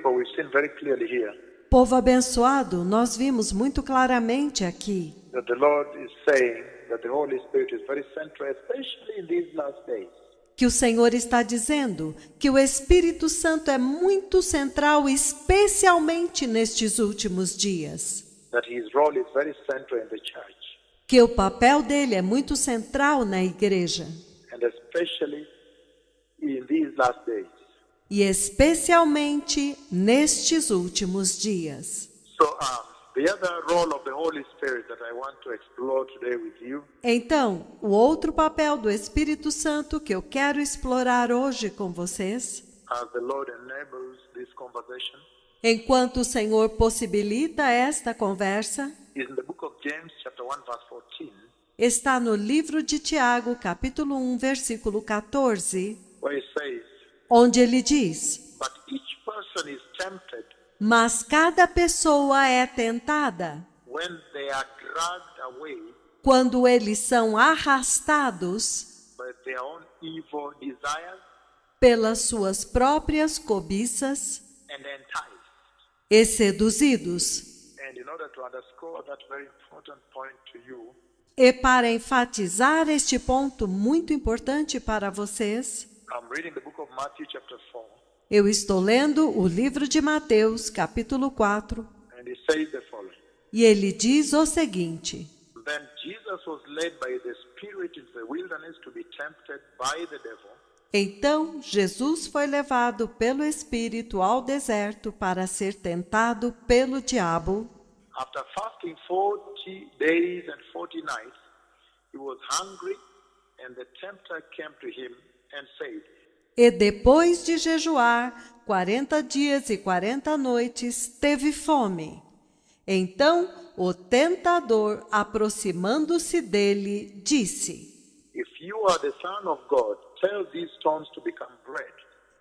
people, we've seen very clearly here Povo abençoado, nós vimos muito claramente aqui that the Lord is saying that the Holy Spirit is very central, especially in these last days. que o Senhor está dizendo que o Espírito Santo é muito central, especialmente nestes últimos dias. That his role is very central in the church, Que o papel dele é muito central na igreja. and especially in these last days. E especialmente nestes últimos dias. So the other role of the Holy Spirit that I want to explore today with you Então, o outro papel do Espírito Santo que eu quero explorar hoje com vocês, as the Lord enables this conversation, enquanto o Senhor possibilita esta conversa, is in the book of James chapter 1 verse 14, está no livro de Tiago, capítulo 1, versículo 14, where it says, onde ele diz: but each person is tempted mas cada pessoa é tentada when they are dragged away quando eles são arrastados by their own evil desires pelas suas próprias cobiças and enticed. e seduzidos. And in order to underscore that very important point to you, E para enfatizar este ponto muito importante para vocês, I'm reading the book of Matthew chapter 4, eu estou lendo o livro de Mateus, capítulo 4, and it says the following. e ele diz o seguinte: Then Jesus was led by the Spirit into the wilderness to be tempted by the devil. Então Jesus foi levado pelo Espírito ao deserto para ser tentado pelo diabo. After fasting 40 days and 40 nights, he was hungry, and the tempter came to him and said, E depois de jejuar 40 dias e 40 noites, teve fome. Então o tentador, aproximando-se dele, disse: If you are the Son of God, tell these stones to become bread.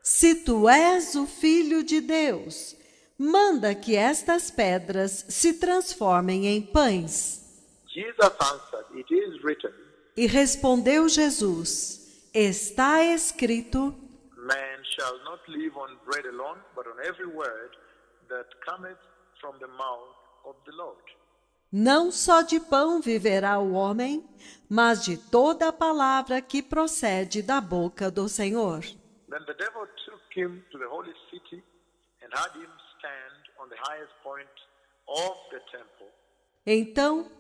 Se tu és o Filho de Deus, manda que estas pedras se transformem em pães. Jesus answered, It is written, E respondeu Jesus: está escrito: Man shall not live on bread alone, but on every word that cometh from the mouth of the Lord. não só de pão viverá o homem, mas de toda a palavra que procede da boca do Senhor. Then the devil took him to the holy city and had him stand on the highest point of the temple. Então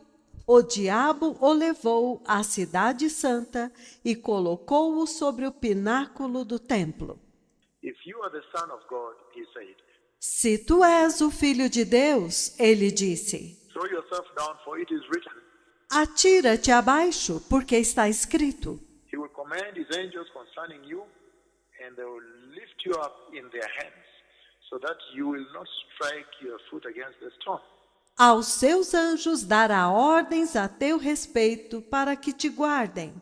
o diabo o levou à cidade santa e colocou-o sobre o pináculo do templo. If you are the Son of God, he said, Se tu és o Filho de Deus, ele disse, throw yourself down, for it is written, atira-te abaixo, porque está escrito. He will command his angels concerning you, and they will lift you up in their hands, so that you will not strike your foot against the stone. Aos seus anjos dará ordens a teu respeito para que te guardem.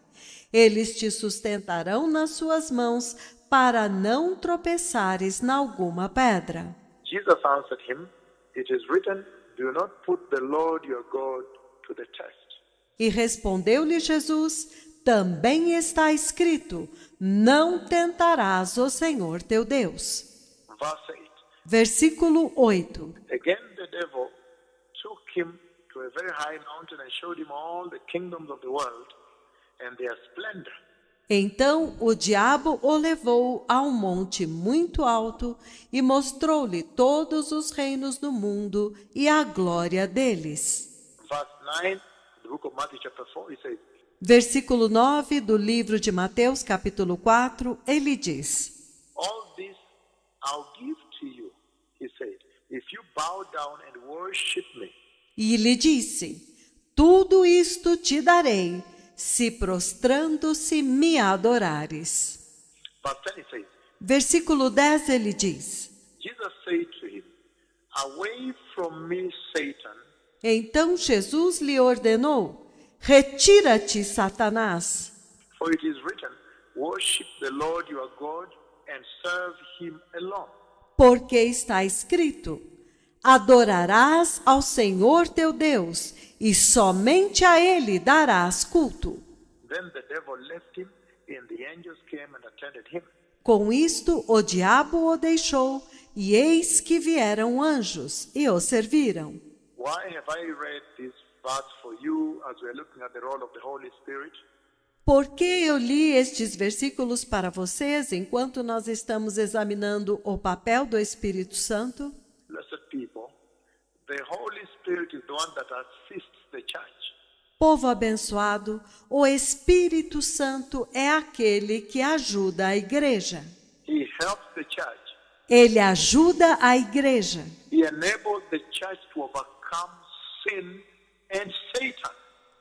Eles te sustentarão nas suas mãos para não tropeçares em alguma pedra. Jesus answered him, It is written, do not put the Lord your God to the test. E respondeu-lhe Jesus, também está escrito, não tentarás o Senhor teu Deus. Verse 8. Versículo 8. Again the devil took him to a very high mountain and showed him all the kingdoms of the world and their splendor. Então o diabo o levou a um monte muito alto e mostrou-lhe todos os reinos do mundo e a glória deles. Verse 9, the book of Matthew chapter 4, it says, Versículo 9 do livro de Mateus, capítulo 4, ele diz, All this I'll give to you, he said, if you bow down and worship me. e lhe disse, tudo isto te darei, se prostrando-se me adorares. Verse 10 it says, Versículo 10 ele diz, Jesus said to him, Away from me, Satan, então Jesus lhe ordenou, retira-te, Satanás, for it is written, Worship the Lord your God and serve him alone. porque está escrito, adorarás ao Senhor teu Deus, e somente a Ele darás culto. Then the devil left him, and the angels came and attended him. Com isto, o diabo o deixou, e eis que vieram anjos e o serviram. Why have I read this verse for you as we're looking at the role of the Holy Spirit? Por que eu li estes versículos para vocês enquanto nós estamos examinando o papel do Espírito Santo? Blessed people, the Holy Spirit is the one that assists the church. Povo abençoado, o Espírito Santo é aquele que ajuda a igreja. He helps the church. Ele ajuda a igreja. He enables the church to overcome sin and Satan.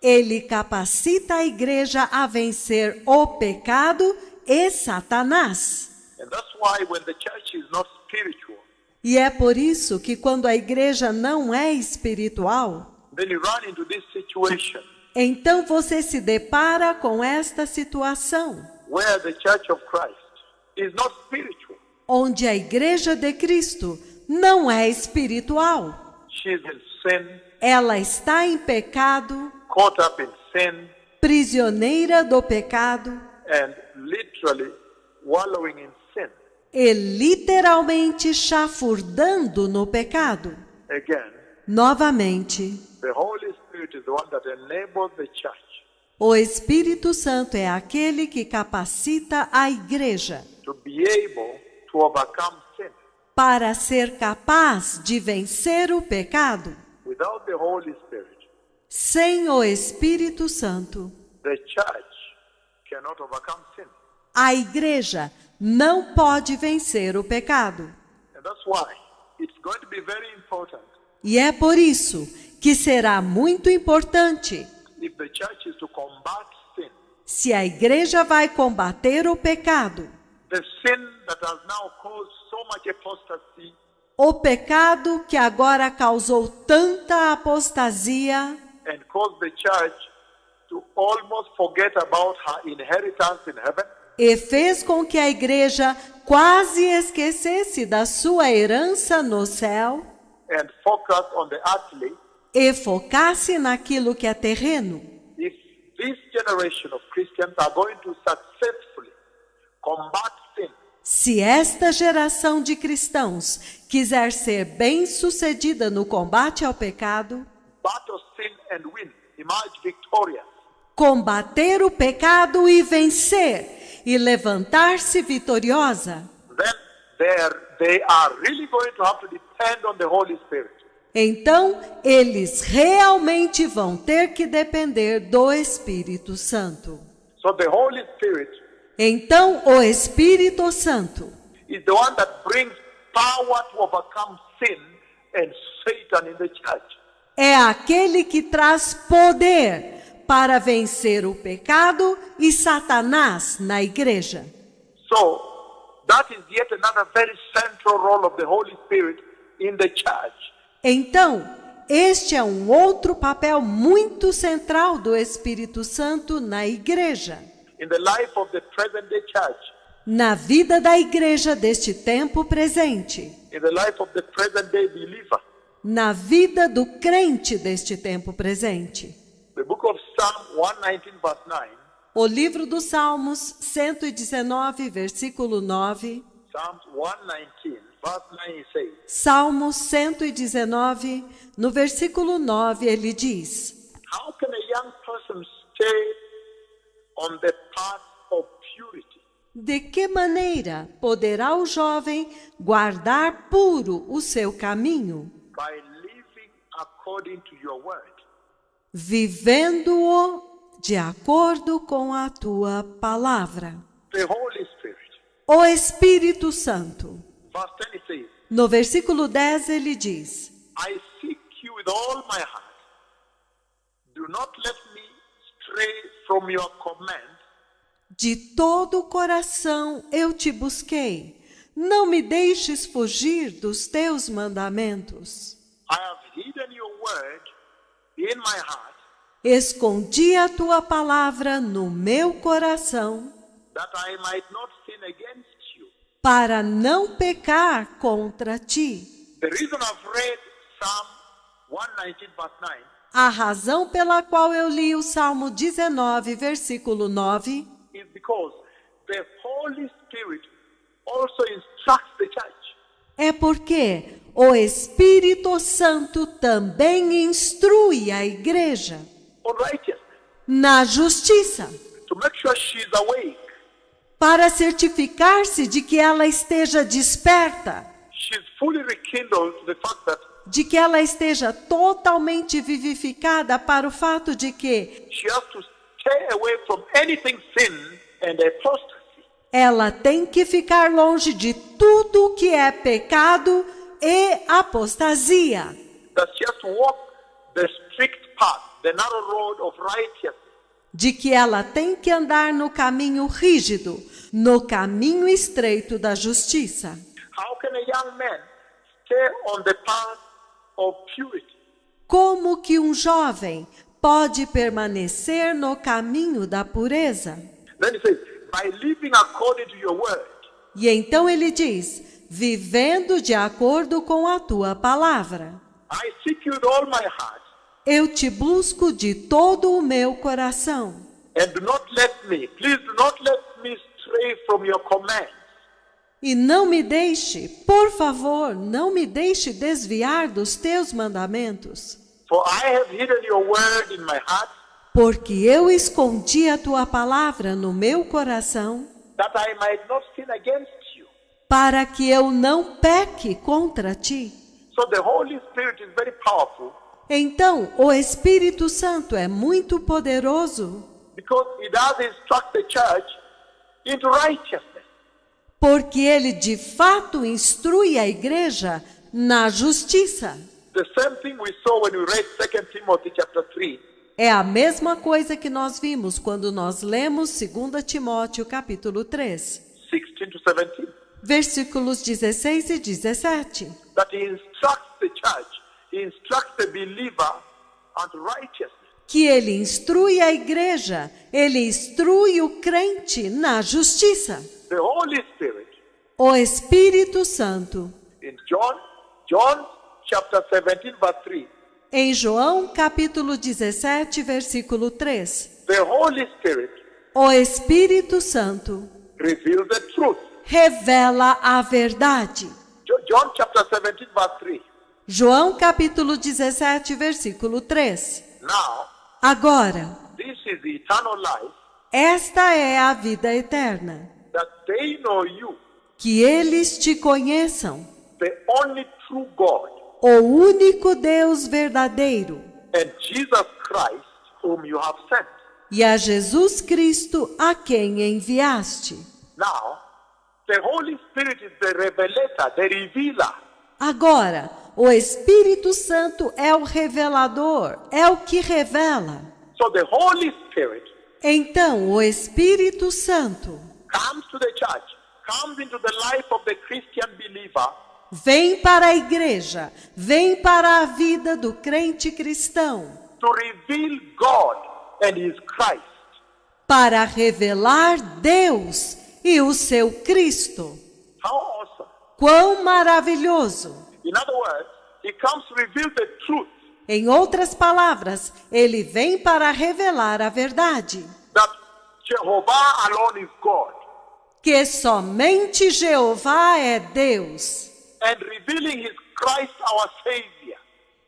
Ele capacita a igreja a vencer o pecado e Satanás. And that's why when the church is not spiritual, E é por isso que quando a igreja não é espiritual, then you run into this situation então você se depara com esta situação, where the church of Christ is not spiritual. onde a igreja de Cristo não é espiritual. She is in sin, Ela está em pecado, caught up in sin, prisioneira do pecado and literally wallowing in sin. e literalmente chafurdando no pecado. Again, Novamente, the Holy Spirit is the one that enables the church o Espírito Santo é aquele que capacita a igreja to be able to overcome sin. para ser capaz de vencer o pecado. Without the Holy Spirit, Sem o Espírito Santo, the church cannot overcome sin. a igreja não pode vencer o pecado. And that's why it's going to be very important E é por isso que será muito importante, if the church is to combat sin, se a igreja vai combater o pecado, the sin that has now caused so much apostasy, o pecado que agora causou tanta apostasia and caused the church to almost forget about her inheritance in heaven, e fez com que a igreja quase esquecesse da sua herança no céu and focus on the earthly. e focasse naquilo que é terreno. If this generation of Christians are going to successfully combat sin, Se esta geração de cristãos quiser ser bem-sucedida no combate ao pecado, battle sin and win, emerge victorious, combater o pecado e vencer, e levantar-se vitoriosa, then they are really going to have to depend on the Holy Spirit. então eles realmente vão ter que depender do Espírito Santo. So the Holy Spirit Então o Espírito Santo is the one that brings power to overcome sin and Satan in the church. é aquele que traz poder para vencer o pecado e Satanás na igreja. So that is yet another very central role of the Holy Spirit in the church. Então, este é um outro papel muito central do Espírito Santo na igreja, In the life of the present day church, na vida da igreja deste tempo presente, in the life of the present day believer. na vida do crente deste tempo presente. The book of Psalm 119 verse 9, O livro dos Salmos 119, versículo 9. Psalms 119 verse 9 says, Salmos 119, no versículo 9, ele diz: how can a young person stay on the path of purity? De que maneira poderá o jovem guardar puro o seu caminho? By living according to your word. Vivendo-o de acordo com a tua palavra. The Holy Spirit. O Espírito Santo. Verse 10 it says, No versículo 10 ele diz: I seek you with all my heart. Do not let me stray from your command. De todo o coração eu te busquei. Não me deixes fugir dos teus mandamentos. I have hidden your word in my heart, Escondi a tua palavra no meu coração, that I might not sin against you. para não pecar contra ti. The reason I've read Psalm 119 verse 9 A razão pela qual eu li o Salmo 19, versículo 9, is because the Holy Spirit also instructs the church. É porque o Espírito Santo também instrui a igreja on righteousness, na justiça, to make sure she's awake, para certificar-se de que ela esteja desperta, she's fully rekindled to the fact that de que ela esteja totalmente vivificada para o fato de que she has to stay away from anything sin and apostasy. ela tem que ficar longe de tudo que é pecado e apostasia. That she has to walk the strict path, the narrow road of righteousness. De que ela tem que andar no caminho rígido, no caminho estreito da justiça. How can a young man stay on the path of purity? Como que um jovem pode permanecer no caminho da pureza? Then he says, by living according to your word. E então ele diz, vivendo de acordo com a tua palavra. I seek you with all my heart, Eu te busco de todo o meu coração. and please do not let me stray from your commands. E não me deixe, por favor, não me deixe desviar dos teus mandamentos. For I have hidden your word in my heart, Porque eu escondi a tua palavra no meu coração, that I might not sin against you. para que eu não peque contra ti. So the Holy Spirit is very powerful, Então, o Espírito Santo é muito poderoso, because he does instruct the church into righteousness. porque ele de fato instrui a igreja na justiça. The same thing we saw when we read 2 Timothy chapter 3. É a mesma coisa que nós vimos quando nós lemos 2 Timóteo capítulo 3, 16 to 17. versículos 16 e 17. That he instructs the church, he instructs the believer unto righteousness. Que ele instrui a igreja, ele instrui o crente na justiça. The Holy Spirit, O Espírito Santo, in John chapter 17 verse 3, em João capítulo 17, versículo 3. the Holy Spirit O Espírito Santo reveals the truth. revela a verdade. John chapter 17 verse 3. João capítulo 17, versículo 3. Now, Agora, this is the eternal life, esta é a vida eterna, that they know you, que eles te conheçam, the only true God, o único Deus verdadeiro, and Jesus Christ, whom you have sent. e a Jesus Cristo a quem enviaste. Now, the Holy Spirit is the revelator, the revealer. Agora, o Espírito Santo é o revelador, é o que revela. So the Holy Spirit Então, o Espírito Santo comes to the church, comes into the life of the Christian believer, vem para a igreja, vem para a vida do crente cristão, to reveal God and His Christ. para revelar Deus e o seu Cristo. How awesome. Quão maravilhoso! In other words, He comes to reveal the truth Em outras palavras, ele vem para revelar a verdade, that Jehovah alone is God, que somente Jeová é Deus, and revealing His Christ, our Savior.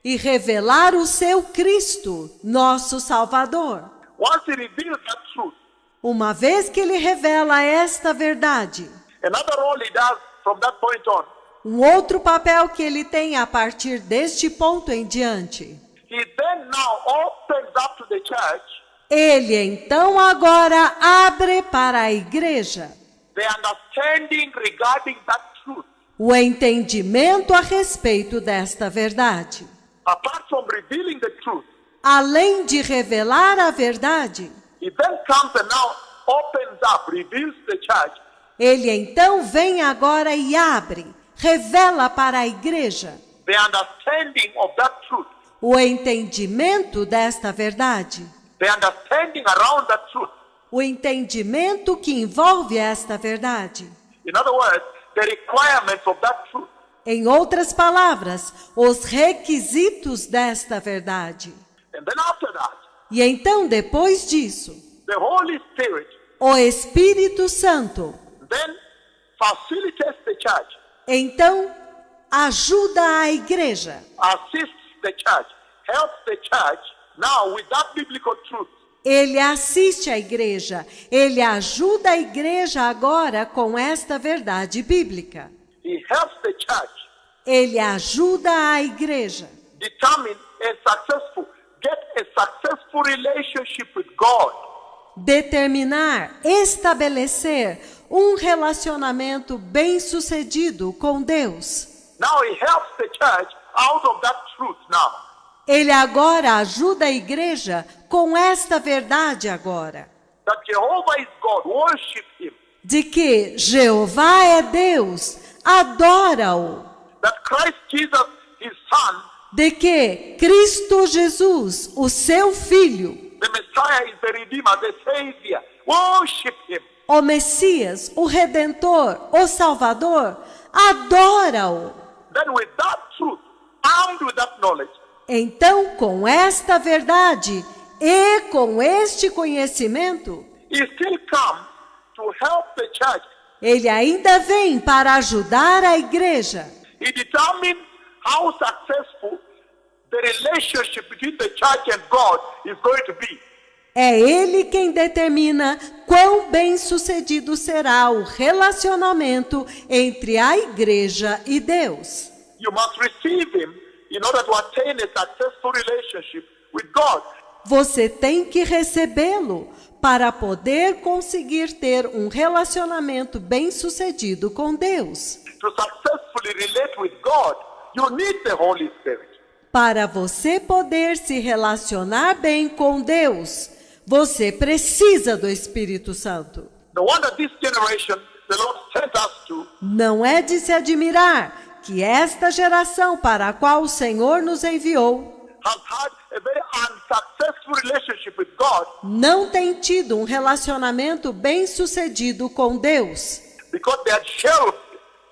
e revelar o seu Cristo, nosso Salvador. Once He reveals that truth, Uma vez que ele revela esta verdade, another role He does from that point on, um outro papel que ele tem a partir deste ponto em diante, He then now opens up to the church ele então agora abre para a igreja the understanding regarding that truth. o entendimento a respeito desta verdade. Apart from revealing the truth, Além de revelar a verdade, He then comes and now opens up, reveals to the church ele então vem agora e abre, revela para a igreja the understanding of that truth, o entendimento desta verdade, the understanding around that truth. o entendimento que envolve esta verdade. In other words, the requirements of that truth. Em outras palavras, os requisitos desta verdade. And then after that, E então, depois disso, the Holy Spirit o Espírito Santo then facilitates the church então ajuda a igreja. assists the church, helps the church now with that biblical truth. Ele assiste a igreja, ele ajuda a igreja agora com esta verdade bíblica. He helps the church Ele ajuda a igreja determine get a successful relationship with God. determinar, estabelecer um relacionamento bem-sucedido com Deus. Now he helps the church out of that truth now. Ele agora ajuda a igreja com esta verdade agora, That Jehovah is God, worship him. de que Jeová é Deus, adora-o, That Christ Jesus, his son, de que Cristo Jesus, o seu Filho, the Messiah is the Redeemer, the Savior. Worship him. o Messias, o Redentor, o Salvador, adora-o. Then with that truth, armed with that knowledge, Então, com esta verdade e com este conhecimento, he still comes to help the church. ele ainda vem para ajudar a igreja. He determines how successful the relationship between the church and God is going to be. É ele quem determina quão bem-sucedido será o relacionamento entre a igreja e Deus. You must receive him in order to attain a successful relationship with God. Você tem que recebê-lo para poder conseguir ter um relacionamento bem-sucedido com Deus. To successfully relate with God, you need the Holy Spirit. Para você poder se relacionar bem com Deus, você precisa do Espírito Santo. No wonder this generation the Lord sent us to Não é de se admirar que esta geração para a qual o Senhor nos enviou has had a very unsuccessful relationship with God não tem tido um relacionamento bem-sucedido com Deus, because they had shelved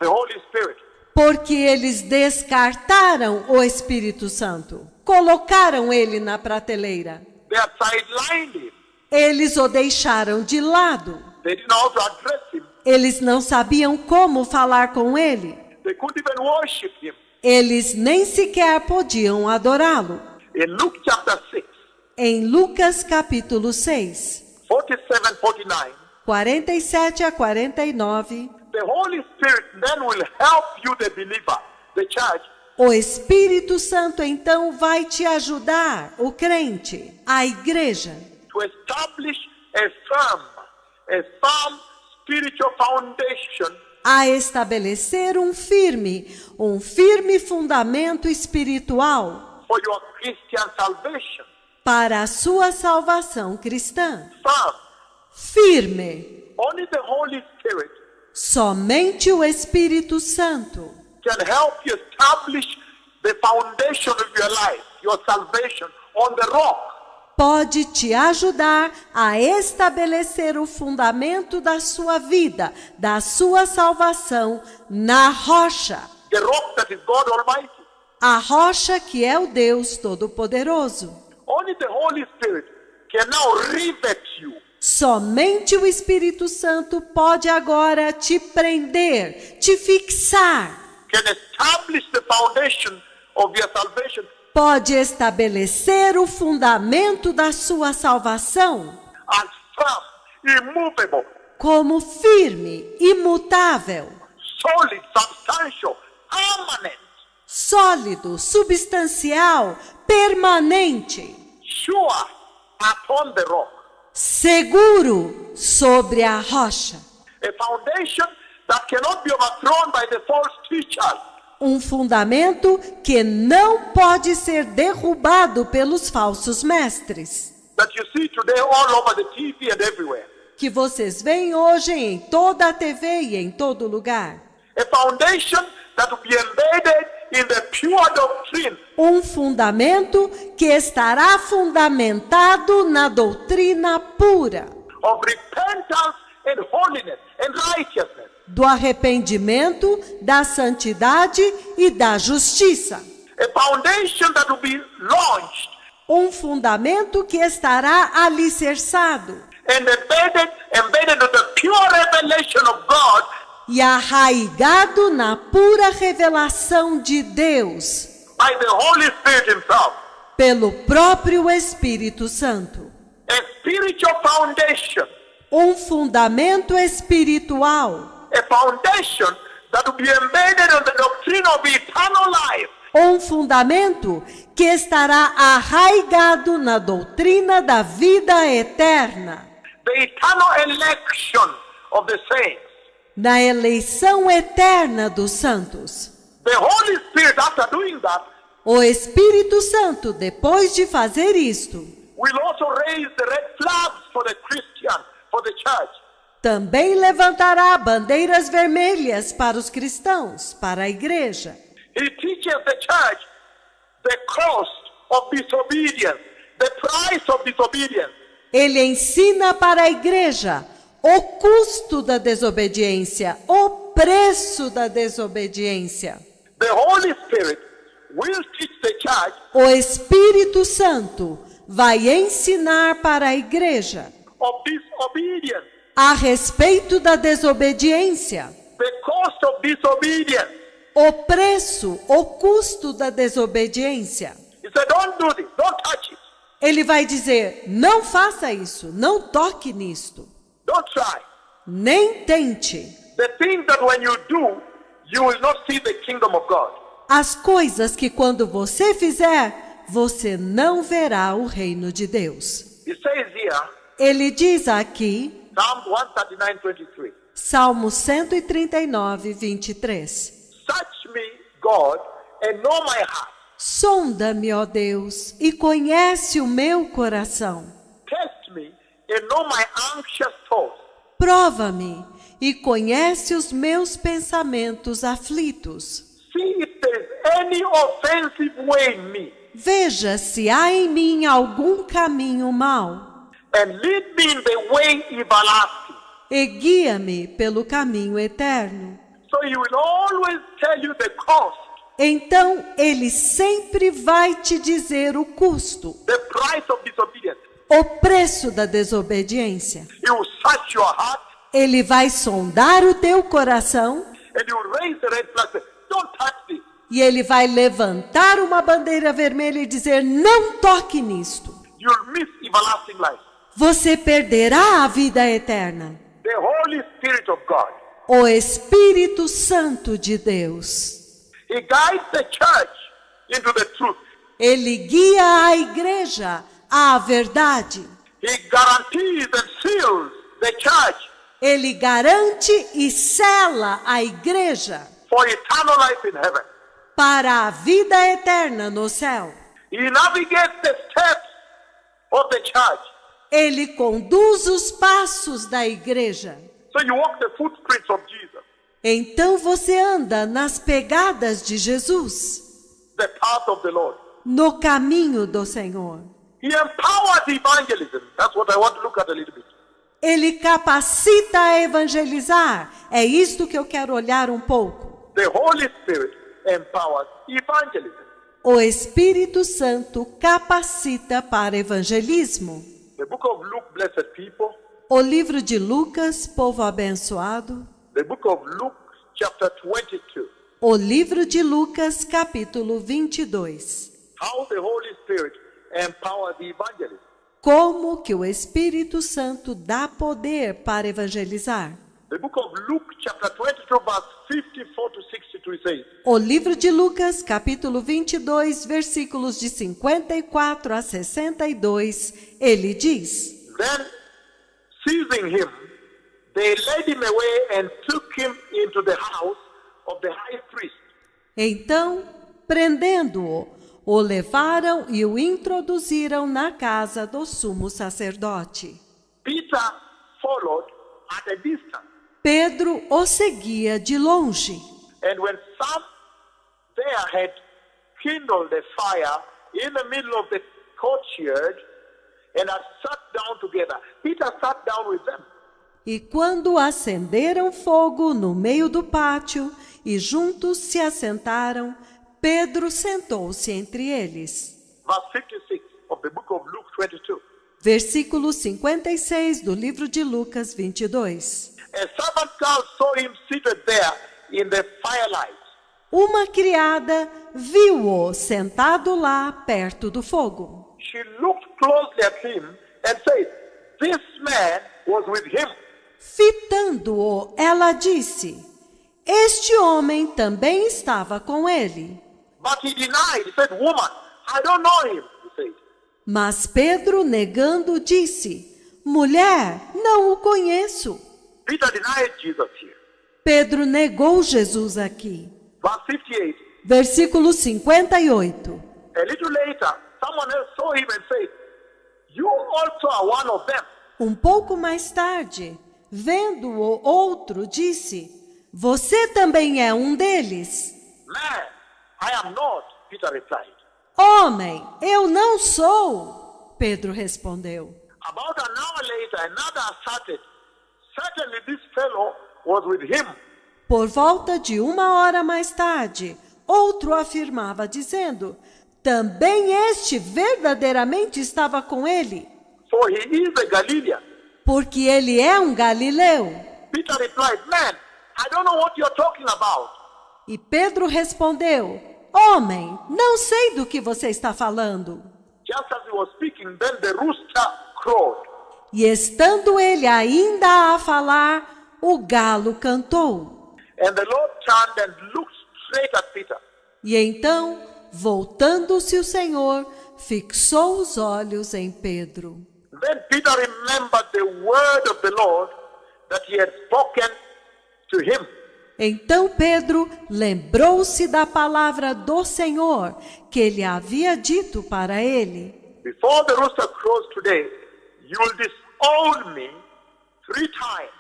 the Holy Spirit. porque eles descartaram o Espírito Santo, colocaram ele na prateleira. They had sidelined him. Eles o deixaram de lado. They didn't know how to address him. Eles não sabiam como falar com ele. They couldn't even worship him. Eles nem sequer podiam adorá-lo. In Luke chapter 6, Em Lucas capítulo 6, 47, 49, 47 a 49, the Holy Spirit then will help you, the believer, the church, o Espírito Santo então vai te ajudar, o crente, a igreja, to establish a firm spiritual foundation a estabelecer um firme fundamento espiritual for your Christian salvation. para a sua salvação cristã. Firm. Firme. Only the Holy Spirit Somente o Espírito Santo can help you establish the foundation of your life, your salvation, on the rock. pode te ajudar a estabelecer o fundamento da sua vida, da sua salvação na rocha. The rock that is God Almighty. A rocha que é o Deus Todo-Poderoso. Only the Holy Spirit can now rivet you. Somente o Espírito Santo pode agora te prender, te fixar. Can establish the foundation of your salvation Pode estabelecer o fundamento da sua salvação as firm, immovable, como firme, imutável, solid, substantial, permanent, sólido, substancial, permanente, sure upon the rock. seguro sobre a rocha. A foundation that cannot be overthrown by the false teachers. Um fundamento que não pode ser derrubado pelos falsos mestres, That you see today all over the TV and everywhere. que vocês veem hoje em toda a TV e em todo lugar. A foundation that will be embedded in the pure doctrine Um fundamento que estará fundamentado na doutrina pura of repentance and holiness and righteousness. do arrependimento, da santidade e da justiça. A foundation that will be launched Um fundamento que estará alicerçado and embedded in the pure revelation of God e arraigado na pura revelação de Deus, by the Holy Spirit himself. pelo próprio Espírito Santo. A spiritual foundation. Um fundamento espiritual. A foundation that will be embedded in the doctrine of eternal life. Um fundamento que estará arraigado na doutrina da vida eterna, The eternal election of the saints. na eleição eterna dos santos. The Holy Spirit, after doing that, O Espírito Santo, depois de fazer isto, will also raise the red flags for the Christian, for the church. também levantará bandeiras vermelhas para os cristãos, para a igreja. He teaches the church the cost of disobedience, the price of disobedience. Ele ensina para a igreja o custo da desobediência, o preço da desobediência. The Holy Spirit will teach the church O Espírito Santo vai ensinar para a igreja of disobedience, a respeito da desobediência, the cost of disobedience. o preço, o custo da desobediência. He said, don't do this, don't touch it, Ele vai dizer: não faça isso, não toque nisto, don't try. nem tente. The things that when you do, you will not see the kingdom of God. As coisas que quando você fizer, você não verá o reino de Deus. He says here, Ele diz aqui, Psalm 139:23, Salmo 139, 23. search me, God, and know my heart. Sonda-me, ó Deus, e conhece o meu coração. Test me and know my anxious thoughts. Prova-me e conhece os meus pensamentos aflitos. See if there is any offensive way in me, Veja se há em mim algum caminho mau and lead me in the way everlasting. e guia-me pelo caminho eterno. So he will always tell you the cost, Então, ele sempre vai te dizer o custo, the price of disobedience. o preço da desobediência. He will search your heart, Ele vai sondar o teu coração and he will raise the red flag. Say, don't touch this. e ele vai levantar uma bandeira vermelha e dizer: não toque nisto. You'll miss everlasting life. Você perderá a vida eterna. The Holy Spirit of God. O Espírito Santo de Deus. He guides the church into the truth. Ele guia a igreja à verdade. He guarantees and seals the church Ele garante e sela a igreja for eternal life in heaven. para a vida eterna no céu. He navigates the steps of the church. Ele conduz os passos da igreja. So you walk the footprints of Jesus, Então você anda nas pegadas de Jesus, the path of the Lord. no caminho do Senhor. He empowers evangelism. That's what I want to look at a little bit. Ele capacita a evangelizar. É isto que eu quero olhar um pouco. The Holy Spirit empowers evangelism. O Espírito Santo capacita para evangelismo. The book of Luke, blessed people. O livro de Lucas, povo abençoado. The book of Luke, chapter 22. O livro de Lucas, capítulo 22. How the Holy Spirit empowers the evangelist. Como que o Espírito Santo dá poder para evangelizar? The book of Luke, chapter 22, verse 54 to 62 says, O livro de Lucas, capítulo 22, versículos de 54 a 62, ele diz: Then, seizing him, they led him away and took him into the house of the high priest. Então, prendendo-o, o levaram e o introduziram na casa do sumo sacerdote. Peter followed at a distance. Pedro o seguia de longe. And when some there had kindled a fire in the middle of the courtyard and had sat down together, Peter sat down with them. E quando acenderam fogo no meio do pátio e juntos se assentaram, Pedro sentou-se entre eles. Verse 56 of the book of Luke 22. Versículo 56 do livro de Lucas 22. A servant girl saw him seated there in the firelight. Uma criada viu-o sentado lá perto do fogo. She looked closely at him and said, "This man was with him." Fitando-o, ela disse: Este homem também estava com ele. But he denied. He said, "Woman, I don't know him," he said. Mas Pedro, negando, disse: Mulher, não o conheço. Peter denied Jesus here. Pedro negou Jesus aqui. Verse 58. Versículo 58. A little later, someone else saw him and said, "You also are one of them." Um pouco mais tarde, vendo-o outro, disse: Você também é um deles. "Man, I am not," Peter replied. Homem, eu não sou. Pedro respondeu. About an hour later, another asserted, "Certainly this fellow was with him." Por volta de 1 hora mais tarde, outro afirmava, dizendo: Também este verdadeiramente estava com ele, For he is a Galilean. porque ele é um galileu. Peter replied, "Man, I don't know what you're talking about." E Pedro respondeu: Homem, não sei do que você está falando. Just as he was speaking, then the rooster crowed. E estando ele ainda a falar, o galo cantou. And the Lord turned and looked straight at Peter. E então, voltando-se o Senhor, fixou os olhos em Pedro. Then Peter remembered the word of the Lord that he had spoken to him. Então Pedro lembrou-se da palavra do Senhor que ele havia dito para ele. Before the rooster crows today, you will disown me 3 times.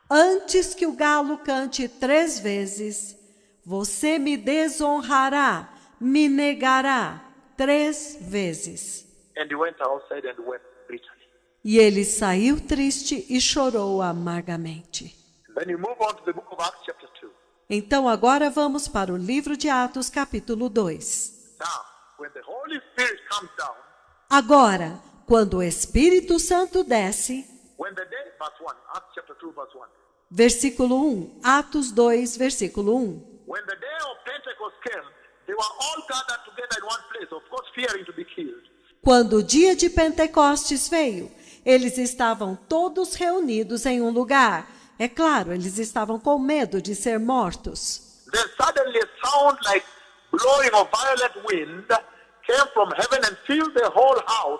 Antes que o galo cante 3 vezes, você me desonrará, me negará 3 vezes. And he went outside and wept bitterly. E ele saiu triste e chorou amargamente. Then you move on to the book of Acts chapter 2. Então agora vamos para o livro de Atos, capítulo 2. Now, when the Holy Spirit comes down, Agora, quando o Espírito Santo desce, when the day, verse 1, Acts chapter 2, verse 1. versículo 1, Atos 2, versículo 1. When the day of Pentecost came, they were all gathered together in one place, of course fearing to be killed. Quando o dia de Pentecostes veio, eles estavam todos reunidos em um lugar. É claro, eles estavam com medo de ser mortos. Then suddenly a sound like blowing of violent wind came from heaven and filled the whole house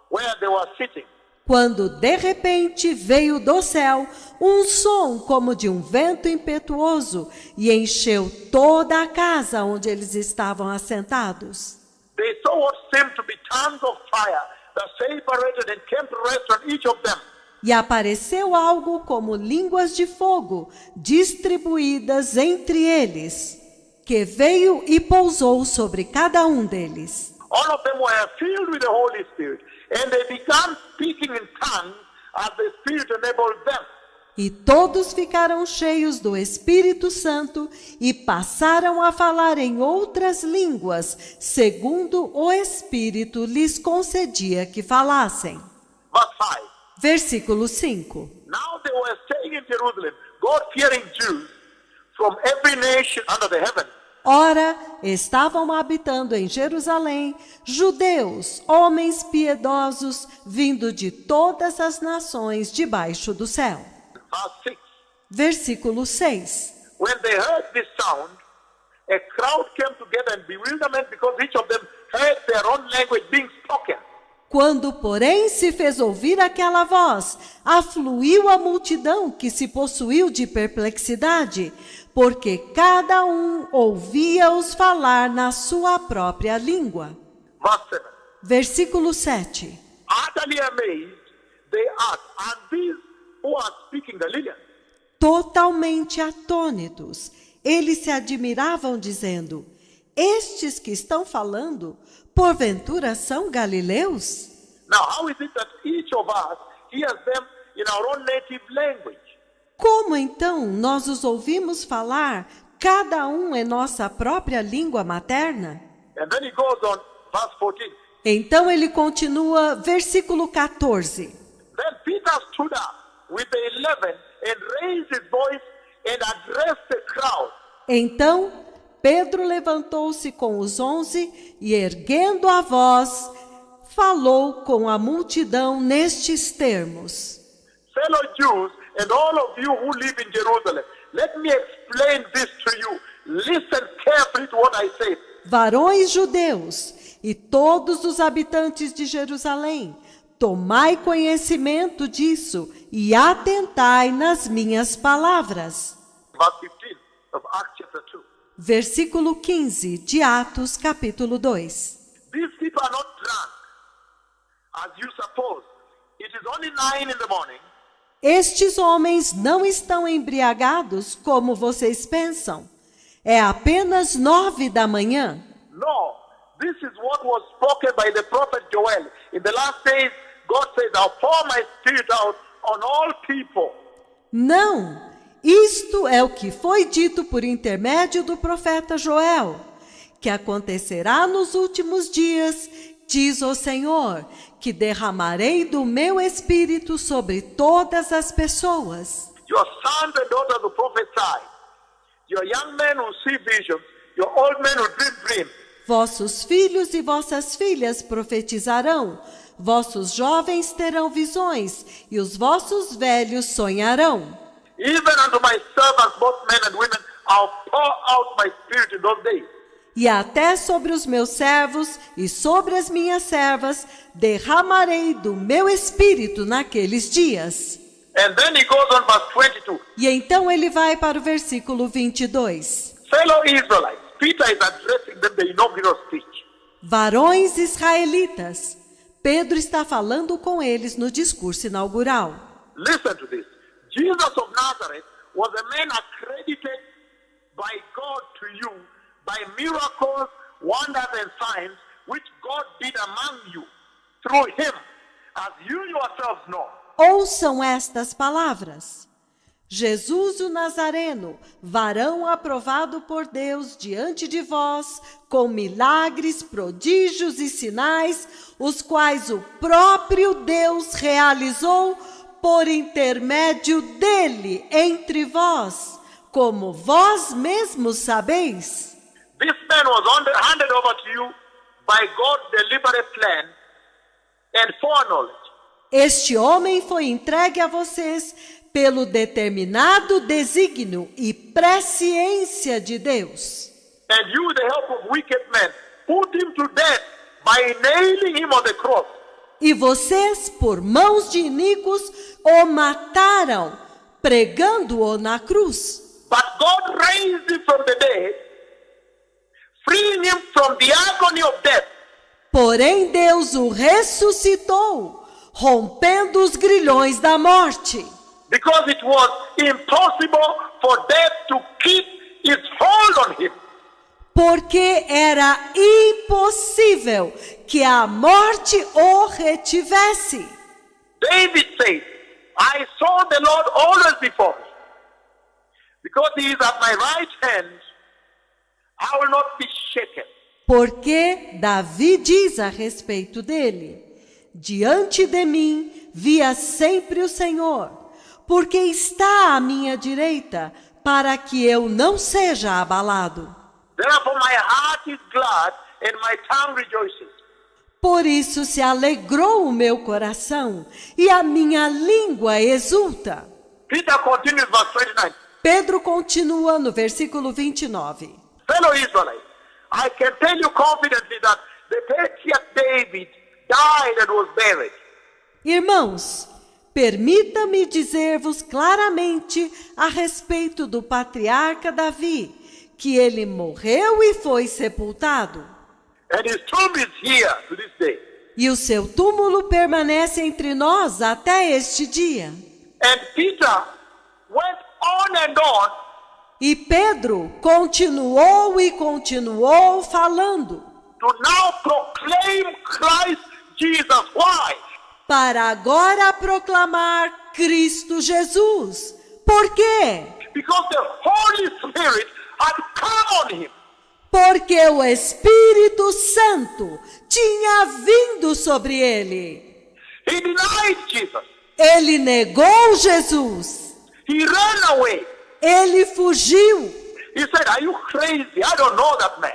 where they were sitting. Quando de repente veio do céu um som como de um vento impetuoso e encheu toda a casa onde eles estavam assentados. They saw what seemed to be tongues of fire that separated and came to rest on each of them. E apareceu algo como línguas de fogo, distribuídas entre eles, que veio e pousou sobre cada um deles. All of them were filled with the Holy Spirit, and they began speaking in tongues as the Spirit enabled them. E todos ficaram cheios do Espírito Santo e passaram a falar em outras línguas, segundo o Espírito lhes concedia que falassem. Verse 5. Versículo 5. Now they were staying in Jerusalem, God-fearing Jews from every nation under the heaven. Ora, estavam habitando em Jerusalém judeus, homens piedosos, vindo de todas as nações debaixo do céu. Verse 6. Versículo 6. When they heard this sound, a crowd came together in bewilderment because each of them heard their own language being spoken. Quando, porém, se fez ouvir aquela voz, afluiu a multidão que se possuiu de perplexidade, porque cada um ouvia-os falar na sua própria língua. Verse 7. Versículo 7. Utterly amazed, they asked, "Are these who are speaking Galileans?" Totalmente atônitos, eles se admiravam, dizendo: Estes que estão falando, porventura são galileus? Now, how is it that each of us hears them in our own native language? Como então nós os ouvimos falar, cada um em nossa própria língua materna? And then he goes on, verse 14. Então ele continua, versículo 14. Then Peter stood up, with the 11 and raised his voice and addressed the crowd. Então Pedro levantou-se com os 11 e, erguendo a voz, falou com a multidão nestes termos: Fellow Jews and all of you who live in Jerusalem, let me explain this to you. Listen carefully to what I say. Varões judeus e todos os habitantes de Jerusalém, tomai conhecimento disso e atentai nas minhas palavras. Verse 15 of Acts chapter 2. Versículo 15 de Atos, capítulo 2. These people are not drunk, as you suppose. It is only 9 in the morning. Estes homens não estão embriagados como vocês pensam. É apenas 9 da manhã. No, this is what was spoken by the prophet Joel. In the last days, God says, I'll pour my spirit out on all people. Não, isto é o que foi dito por intermédio do profeta Joel, que acontecerá nos últimos dias, diz o Senhor, que derramarei do meu espírito sobre todas as pessoas. Your sons and daughters will prophesy. Your young men will see visions. Your old men will dream dreams. Vossos filhos e vossas filhas profetizarão, vossos jovens terão visões, e os vossos velhos sonharão. Even unto my servants, both men and women, I'll pour out my spirit in those days. E até sobre os meus servos e sobre as minhas servas derramarei do meu espírito naqueles dias. And then he goes on verse 22. E então ele vai para o versículo 22. Fellow Israelites, Peter is addressing them the inaugural speech. Varões israelitas, Pedro está falando com eles no discurso inaugural. Listen to this. Jesus of Nazareth was a man accredited by God to you by miracles, wonders and signs which God did among you through him, as you yourselves know. Ouçam estas palavras. Jesus o Nazareno, varão aprovado por Deus diante de vós, com milagres, prodígios e sinais, os quais o próprio Deus realizou por intermédio dele entre vós, como vós mesmos sabeis. This man was handed over to you by God's deliberate plan and foreknowledge. Este homem foi entregue a vocês pelo determinado desígnio e presciência de Deus. And you, with the help of wicked men, put him to death by nailing him on the cross. E vocês, por mãos de iníquos, o mataram, pregando-o na cruz. But God raised him from the dead, freeing him from the agony of death. Porém, Deus o ressuscitou, rompendo os grilhões da morte. Because it was impossible for death to keep its hold on him. Porque era impossível que a morte o retivesse. David said, I saw the Lord always before me. Because he is at my right hand, I will not be shaken. Porque Davi diz a respeito dele: diante de mim via sempre o Senhor, porque está à minha direita, para que eu não seja abalado. Therefore my heart is glad and my tongue rejoices. Por isso se alegrou o meu coração e a minha língua exulta. Peter continues verse 29. Pedro continua no versículo 29. Fellow Israelites, I can tell you confidently that the patriarch David died and was buried. Irmãos, permita-me dizer-vos claramente a respeito do patriarca Davi, que ele morreu e foi sepultado. And his tomb is here to this day. E o seu túmulo permanece entre nós até este dia. And Peter went on and on. E Pedro continuou e continuou falando. To now proclaim Christ Jesus. Why? Para agora proclamar Cristo Jesus. Por quê? Because the Holy Spirit had come on him. Porque o Espírito Santo tinha vindo sobre ele. He denied Jesus. Ele negou Jesus. He ran away. Ele fugiu. He said, "Are you crazy? I don't know that man."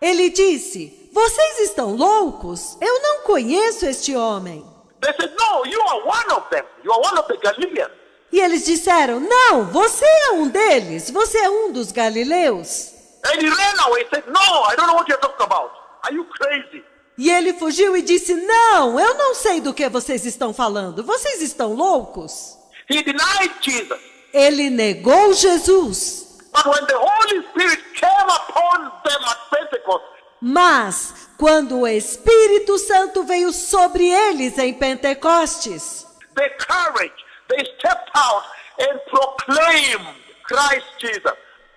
Ele disse: vocês estão loucos? Eu não conheço este homem. They said, "No, you are one of them. You are one of the Galileans." E eles disseram: não, você é um deles. Você é um dos galileus. And he ran away. He said, "No, I don't know what you're talking about. Are you crazy?" E ele fugiu e disse: não, eu não sei do que vocês estão falando. Vocês estão loucos? He denied Jesus. Ele negou Jesus. But when the Holy Spirit came upon them at Pentecost, Mas, quando o Espírito Santo veio sobre eles em Pentecostes, the courage, they stepped out and proclaimed Christ Jesus.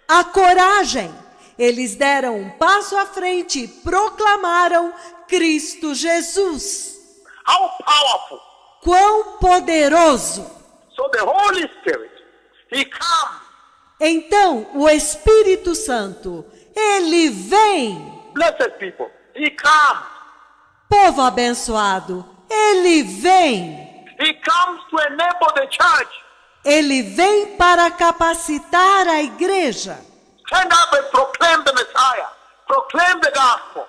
a coragem, eles deram um passo à frente e proclamaram Cristo Jesus. How powerful. Quão poderoso! So the Holy Spirit, He comes. Então, o Espírito Santo, ele vem. Blessed people, He comes. Povo abençoado, ele vem. He comes to enable the church. Ele vem para capacitar a igreja, Stand up and proclaim the Messiah. Proclaim the gospel.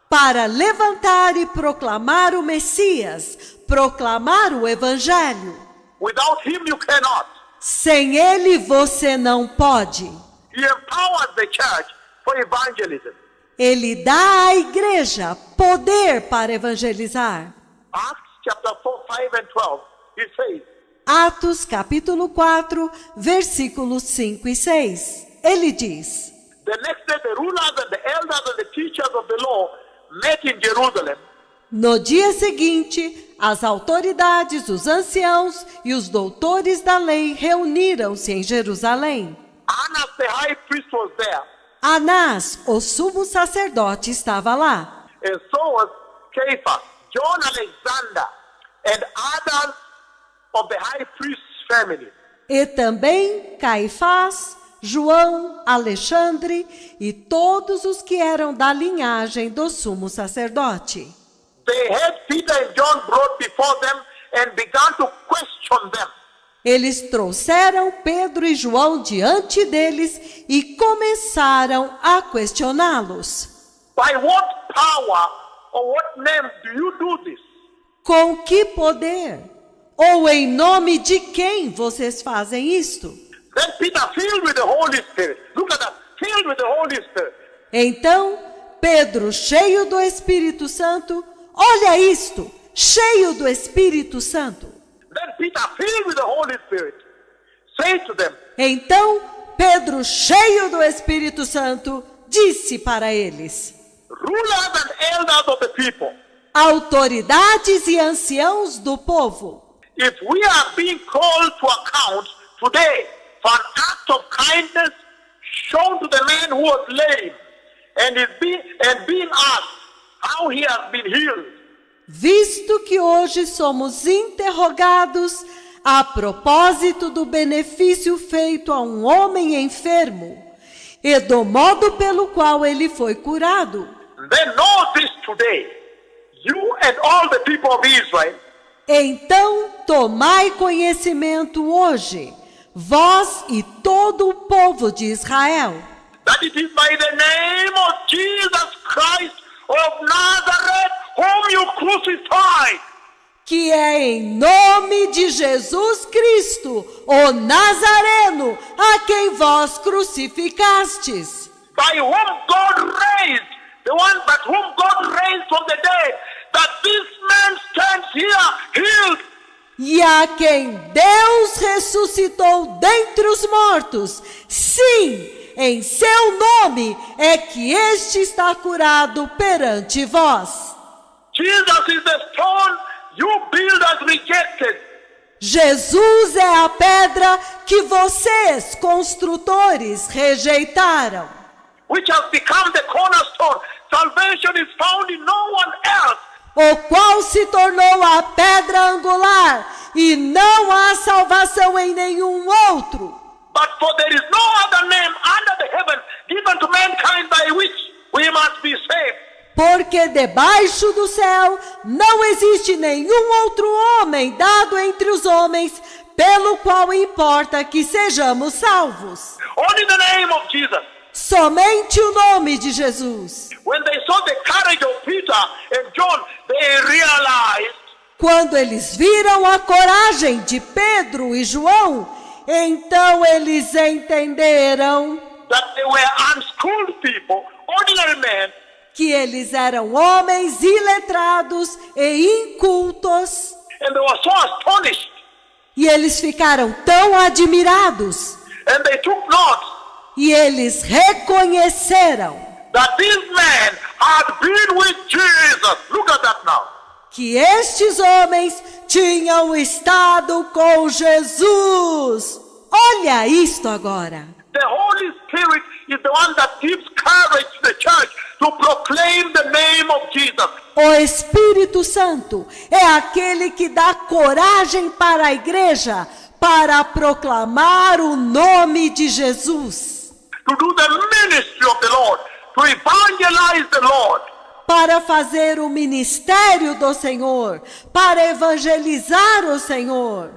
para levantar e proclamar o Messias, proclamar o Evangelho. Without Him you cannot. Sem ele você não pode. He empowers the church for evangelism. Ele dá à igreja poder para evangelizar. Acts chapter 4, 5 and 12, He says, Atos capítulo 4, versículos 5 e 6. Ele diz: the next day the rulers and the elders and the teachers of the law met in Jerusalem. no dia seguinte, as autoridades, os anciãos e os doutores da lei reuniram-se em Jerusalém. Annas the high priest was there, Anás, o sumo sacerdote, estava lá. and so was Caiaphas, John Alexander, and others of the high priest's family. E também Caifás, João, Alexandre e todos os que eram da linhagem do sumo sacerdote. They had Peter and John brought before them and began to question them. Eles trouxeram Pedro e João diante deles e começaram a questioná-los. By what power or what name do you do this? Com que poder? Ou em nome de quem vocês fazem isto? Then Peter, filled with the Holy Spirit, look at that, filled with the Holy Spirit, Então, Pedro, cheio do Espírito Santo, olha isto, cheio do Espírito Santo. then Peter, filled with the Holy Spirit, said to them, Então, Pedro, cheio do Espírito Santo, disse para eles: rulers and elders of the people, autoridades e anciãos do povo, if we are being called to account today for an act of kindness shown to the man who was lame and being asked how he has been healed, visto que hoje somos interrogados a propósito do benefício feito a um homem enfermo e do modo pelo qual ele foi curado, then know this today, you and all the people of Israel, então tomai conhecimento hoje, vós e todo o povo de Israel, that it is by the name of Jesus Christ of Nazareth whom you crucified, que é em nome de Jesus Cristo, o Nazareno, a quem vós crucificastes, by whom God raised, the one that whom God raised from the dead, that this man stands here healed. e a quem Deus ressuscitou dentre os mortos. Sim, em seu nome é que este está curado perante vós. Jesus is the stone you builders rejected, Jesus é a pedra que vocês, construtores, rejeitaram, which has become the cornerstone. Salvation is found in no one else. o qual se tornou a pedra angular, e não há salvação em nenhum outro. But for there is no other name under the heaven given to mankind by which we must be saved. porque debaixo do céu não existe nenhum outro homem dado entre os homens, pelo qual importa que sejamos salvos. Only the name of Jesus. Somente o nome de Jesus. When they saw the courage of Peter and John, they realized Quando eles viram a coragem de Pedro e João, então eles entenderam that they were unschooled people, ordinary men, que eles eram homens iletrados e incultos. and they were so astonished, E eles ficaram tão admirados. and they took note E eles reconheceram that these men had been with Jesus. Look at that now. que estes homens tinham estado com Jesus. Olha isto agora. The Holy Spirit is the one that gives courage to the church to proclaim the name of Jesus. O Espírito Santo é aquele que dá coragem para a igreja para proclamar o nome de Jesus, To do the ministry of the Lord, to evangelize the Lord. para fazer o ministério do Senhor, para evangelizar o Senhor,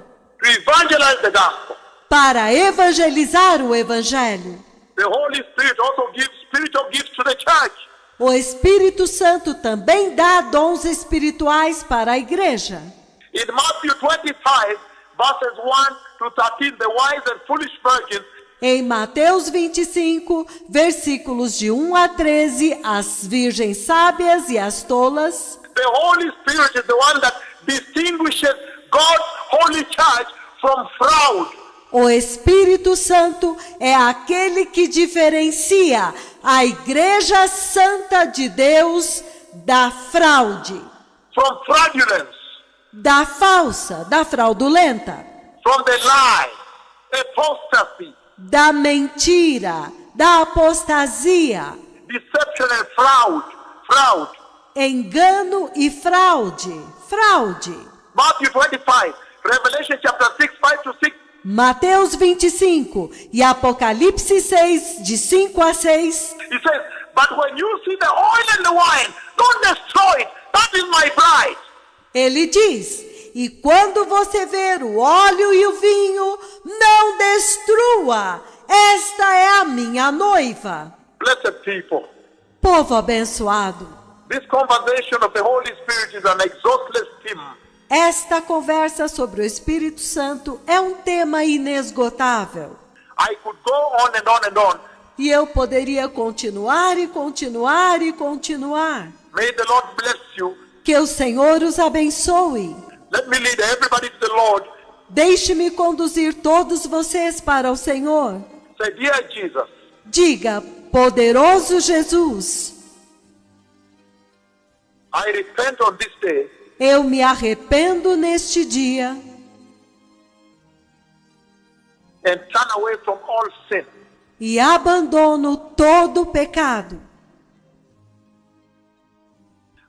To evangelize the gospel. para evangelizar o Evangelho. The Holy Spirit also gives spiritual gifts to the church. O Espírito Santo também dá dons espirituais para a igreja. In Matthew 25, verses 1 to 13, the wise and foolish virgins, Em Mateus 25, versículos de 1 a 13, as virgens sábias e as tolas, the Holy Spirit is the one that distinguishes God's holy church from fraud. o Espírito Santo é aquele que diferencia a Igreja Santa de Deus da fraude, From fraudulence, da falsa, da fraudulenta, from the lie, apostasy, da mentira, da apostasia, deception and fraud. engano e fraude. Matthew 25, Revelation chapter 6, 5 to 6. Mateus 25 e Apocalipse 6, de 5 a 6. He says, but when you see the oil and the wine, don't destroy it. That is my bride. Ele diz: e quando você ver o óleo e o vinho, não destrua. Esta é a minha noiva. Blessed people. Povo abençoado, This conversation of the Holy Spirit is an exhaustless theme. esta conversa sobre o Espírito Santo é um tema inesgotável. I could go on and on and on. E eu poderia continuar e continuar e continuar. May the Lord bless you. Que o Senhor os abençoe. Let me lead everybody to the Lord. Deixe-me conduzir todos vocês para o Senhor. Say, dear Jesus, Diga: poderoso Jesus, I repent on this day eu me arrependo neste dia and turn away from all sin. e abandono todo pecado.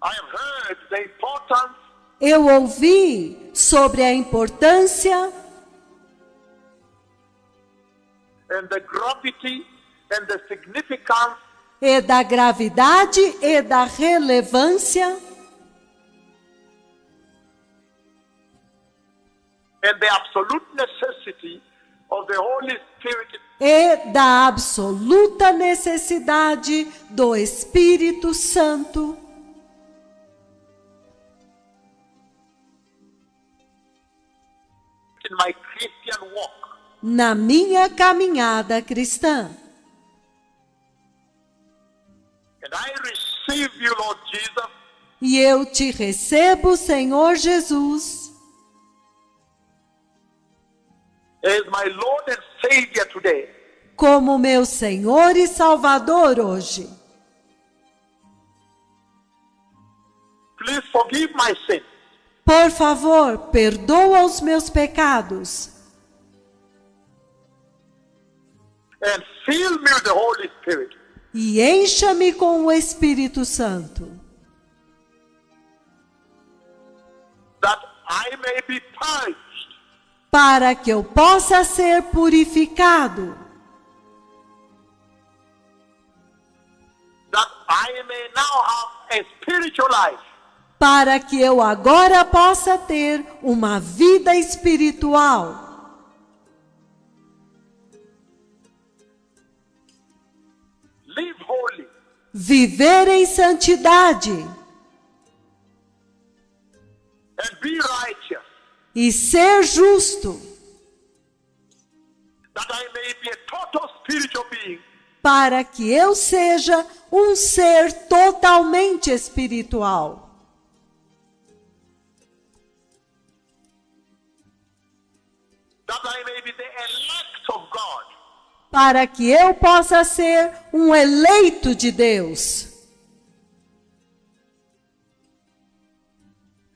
I have heard the importance Eu ouvi sobre a importância and the gravity and the significance e da gravidade e da relevância and the absolute necessity of the Holy Spirit e da absoluta necessidade do Espírito Santo in my Christian walk. na minha caminhada cristã. And I receive you, Lord Jesus, E eu te recebo, Senhor Jesus, as my Lord and Savior today. como meu Senhor e Salvador hoje. Please forgive my sin Por favor, perdoa os meus pecados and fill me with the Holy Spirit. e encha-me com o Espírito Santo, That I may be purged para que eu possa ser purificado, that I may now have a spiritual life. para que eu agora possa ter uma vida espiritual. Live holy. Viver em santidade And be righteous. e ser justo, That I may be a total spiritual being. para que eu seja um ser totalmente espiritual. That I may be the elect of God. Para que eu possa ser um eleito de Deus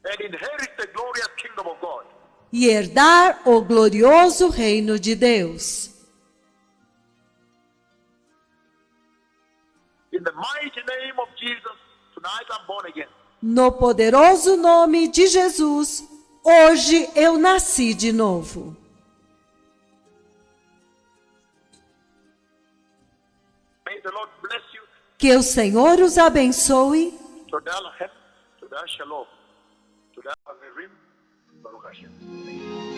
And inherit the glorious kingdom of God. e herdar o glorioso reino de Deus. In the mighty name of Jesus, tonight I'm born again. No poderoso nome de Jesus, hoje eu nasci de novo. May the Lord bless you. Que o Senhor os abençoe. Todah Lahem, Todah Shalom, Todah Averim, Baruch Hashem.